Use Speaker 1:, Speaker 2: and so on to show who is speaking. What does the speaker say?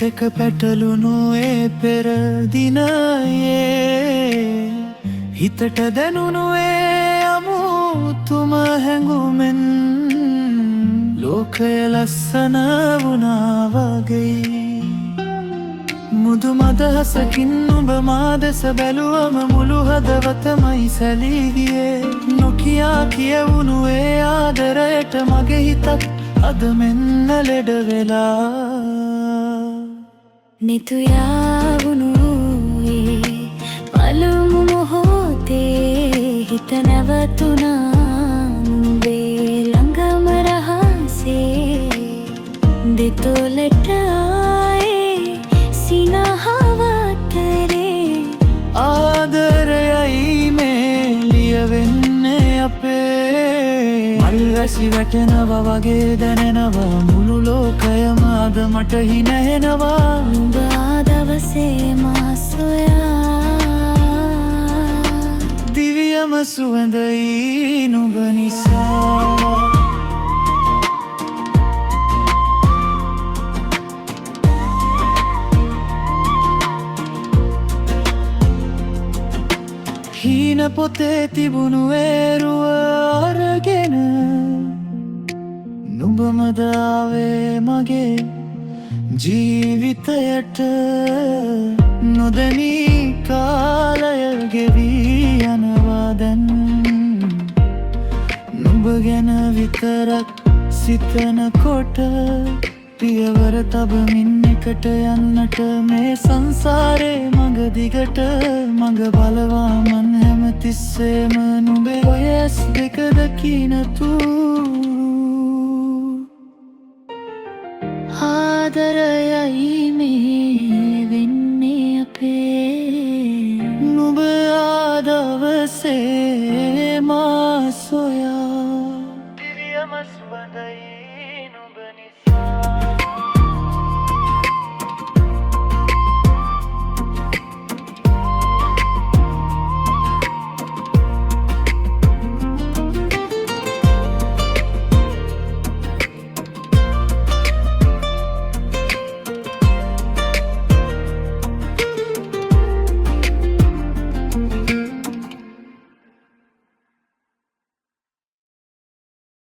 Speaker 1: එක පැටලුණු ඒ පෙර දිනයේ හිතට දැනුණු ඒ අමුතුම හැඟුමෙන් ලෝකය ලස්සන වුණා වගේ මුදු මදහසකින් නුඹ මා දෙස බැලුවම මුළු හදවතමයි සැලී ගියේ නොකියා කියවුණු ඒ ආදරයට මගේ හිතත් අද මෙන්න ලෙඩ වෙලා
Speaker 2: නිතුයාවුණු ඒ පළමු මොහොතේ හිත නැවතුණා නුඹේ ළඟම රහසේ දෙතොලට ආයේ සිනහවතරේ
Speaker 1: ආදරයයි මේ ලියවෙන්නේ අපේ මල්වැසි වැටෙනවා වගේ දැනෙනවා මුළු ලෝකයම අද මට හිනහෙනවා
Speaker 2: නුඹ ආ දවසේ මා සොයා
Speaker 1: දිවියම සුවඳයි නුඹ නිසා හීන පොතේ තිබුණු ඒරුව අරගෙන නුඹමද ආවේ මගේ ජීවිතයට නොදැනී කාලය ගෙවී යනවා දැන් නුඹ ගැන විතරක් සිතනකොට පියවර තබමින් එකට යන්නට මේ සංසාරේ මඟ දිගට මඟ බලවා මන් හැමතිස්සේම නුඹේ ඔය ඇස් දෙක දකිනතු
Speaker 2: ආදරයයි